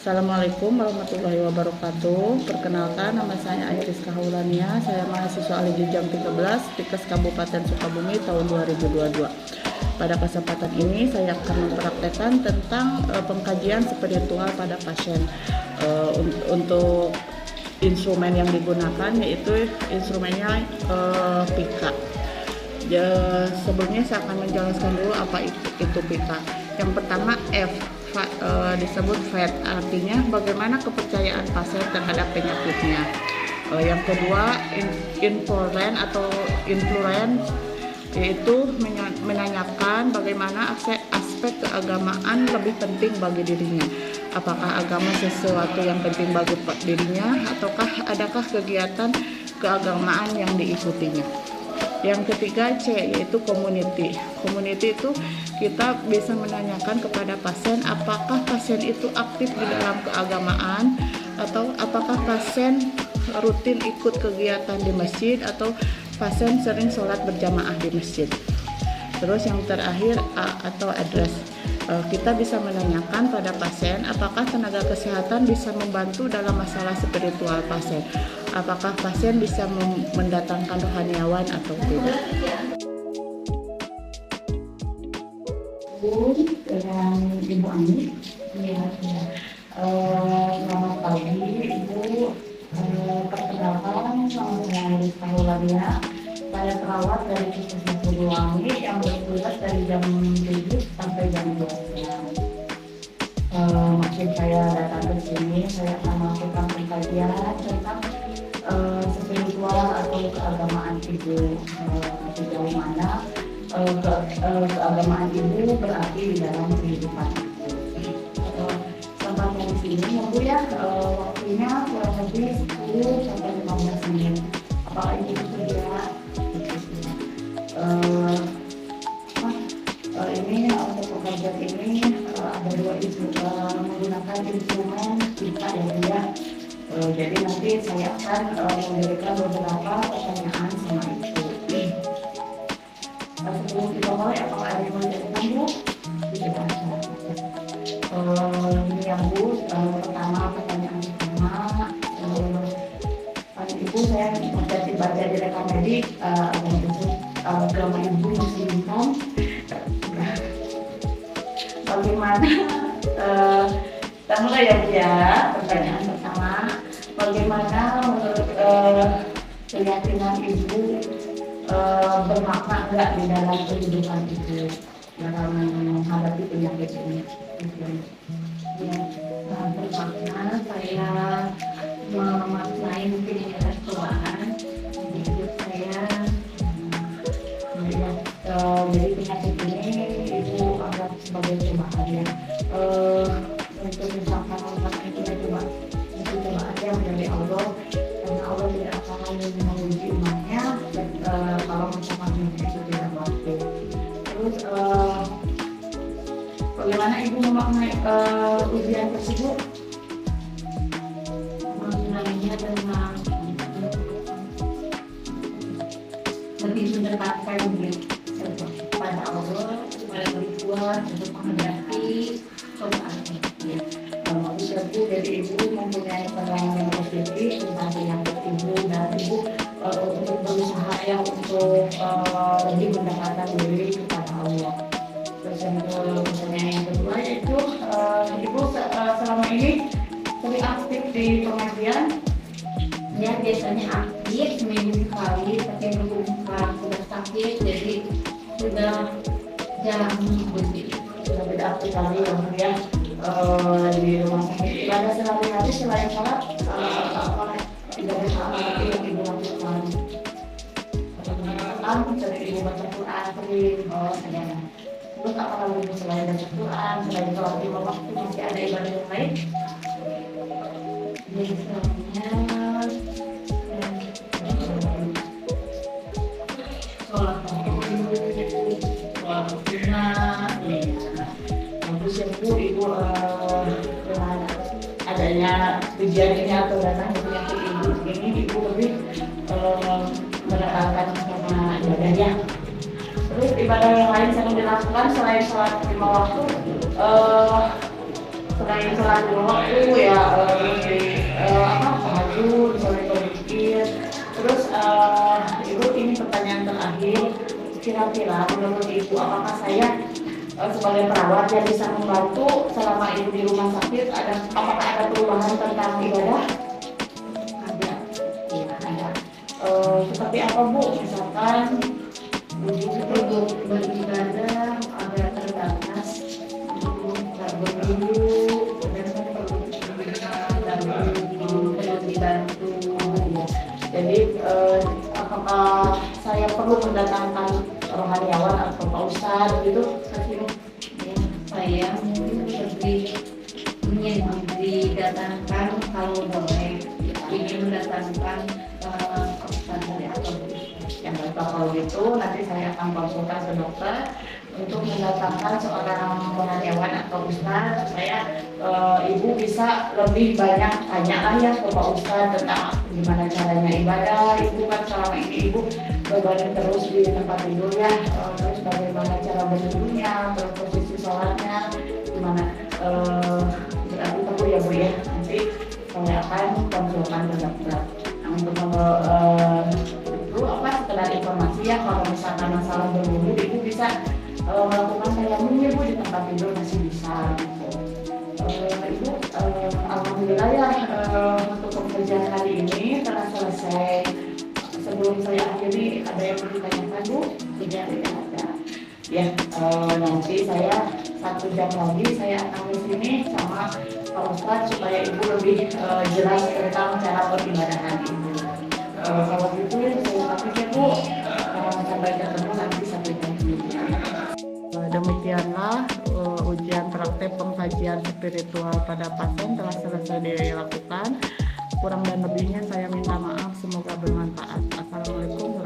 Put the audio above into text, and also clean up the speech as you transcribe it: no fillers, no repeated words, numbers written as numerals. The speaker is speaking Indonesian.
Assalamualaikum warahmatullahi wabarakatuh. Perkenalkan, nama saya Airis Kahulania. Saya mahasiswa Aligi Jam 13 Tikes Kabupaten Sukabumi tahun 2022. Pada kesempatan ini saya akan mempraktekkan tentang pengkajian spiritual pada pasien. Untuk instrumen yang digunakan yaitu instrumennya pika. Sebelumnya saya akan menjelaskan dulu apa itu pika. Yang pertama disebut faith, artinya bagaimana kepercayaan pasien terhadap penyakitnya. Yang kedua influence atau influence, yaitu menanyakan bagaimana aspek keagamaan lebih penting bagi dirinya. Apakah agama sesuatu yang penting bagi dirinya, ataukah adakah kegiatan keagamaan yang diikutinya. Yang ketiga C, yaitu community. Community itu kita bisa menanyakan kepada pasien apakah pasien itu aktif di dalam keagamaan, atau apakah pasien rutin ikut kegiatan di masjid, atau pasien sering sholat berjamaah di masjid. Terus yang terakhir A atau address. Kita bisa menanyakan pada pasien apakah tenaga kesehatan bisa membantu dalam masalah spiritual pasien. Apakah pasien bisa mendatangkan rohaniawan atau tidak. Dengan Ibu Ani. Selamat pagi Ibu. Perkenalkan, nama saya Airis Kahulania. Saya perawat dari Puskesmas Buluwangi yang bertugas dari jam 7 sampai jam 12 siang. Maksud saya datang ke sini, saya akan melakukan pengkajian tentang spiritual atau keagamaan Ibu. Sejauh mana keagamaan Ibu berarti di dalam kehidupan Ibu. Sampainya di sini ya Bu ya, waktunya kurang lebih 10 sampai 15 menit. Apakah Ibu bersedia? Ini untuk pengajian ini ada dua menggunakan instrumen kita ya. Jadi nanti saya akan memberikan beberapa pertanyaan sama Ibu. Sebelum kita mulai, apakah ada yang mau ditanyakan Bu? Tidak ada. Ini yang Bu, pertama pertanyaan pertama. Ibu, saya baca di rekam medik ada disebut agama Ibu Muslim. Bagaimana? Kita mulai ya Bu ya. Pertanyaan pertama, bagaimana menurut keyakinan Ibu bermakna enggak di dalam kehidupan Ibu dalam menghadapi penyakit ini? Ya, bermakna saya memaknai mungkin ini adalah cobaan di hidup saya. Jadi penyakit ini Ibu anggap sebagai cobaan ya. Untuk misalkan orang kita coba itu cobaan yang dari Allah, karena Allah tidak akan menguji umatnya kalau misalkan itu tidak mampu. Terus bagaimana Ibu memaknai ujian tersebut? Maknanya tentang lebih mendekatkan diri kepada Allah, kepada Tuhan untuk menghadapi cobaan ini. Ibu dari Ibu mempunyai pengalaman positif tentang penyakit Ibu, dan Ibu untuk berusaha ya untuk lebih mendekatkan diri kepada Allah. Terus yang pertanyaan yang kedua yaitu Ibu selama ini sering aktif di pengajian? Ya, biasanya aktif seminggu sekali, tapi bukan sudah sakit, jadi sudah jarang mengikuti. Sudah tidak aktif lagi ya di rumah sakit. Ibadah sehari-hari selain sholat apa tidak bisa lagi yang Ibu lakukan? Sering Ibu baca Quran, sering saya. Terus apa lagi Ibu selain baca Quran, selain sholat 5 waktu, masih ada ibadah yang lain? Biasanya sholat Sunnah, terus yang Ibu dengan adanya ujian ini atau datang ke penyakit Ibu ini, Ibu lebih menerapkan sama ibadahnya. Terus ibadah yang lain yang dilakukan selain sholat 5 waktu, selain sholat dua waktu ya tahajud, sholat berzikir. Terus ibu, ini pertanyaan terakhir, kira-kira menurut ibu apakah saya sebagai perawat yang bisa membantu selama ibu di rumah sakit, apakah ada perubahan tentang ibadah? Ada. Iya, ada. Seperti apa Bu? Misalkan Untuk beribadah agak terbatas, nggak berguru dan perlu dibantu. jadi apakah saya perlu mendatangkan rohaniawan atau Pak Ustadz gitu? Ya, saya mungkin ingin didatangkan kalau boleh, ingin mendatangkan Ustadz dari atau Yang baik, kalau gitu nanti saya akan konsultan ke dokter untuk mendatangkan seorang rohaniawan atau ustadz supaya ibu bisa lebih banyak tanya lah ya ke Pak Ustadz tentang gimana caranya ibadah. Ibu kan selama ini ibu bebaring terus di tempat tidur ya, terus bagaimana cara berwudunya, terus posisi sholatnya gimana, berarti perlu ya Bu ya, nanti saya akan konsultan ke dokter. Nah, untuk itu sekedar informasi ya, kalau misalkan masalah berwudu ibu bisa melakukan tayamum ya Bu, di tempat tidur masih bisa gitu. Ibu, alhamdulillah ya, untuk pekerjaan kali ini telah selesai. Sebelum saya akhiri, ada yang mau ditanyakan Bu? Tidak ada. Ya, nanti saya 1 jam lagi saya akan di sini sama Pak Ustadz supaya ibu lebih jelas tentang cara peribadahan ibu. Kalau gitu saya pamit ya Bu. Sampai ketemu nanti sampai jumpa. Demikianlah ujian praktek pengkajian spiritual pada pasien telah selesai dilakukan. Kurang dan lebihnya saya minta maaf, semoga bermanfaat. Assalamualaikum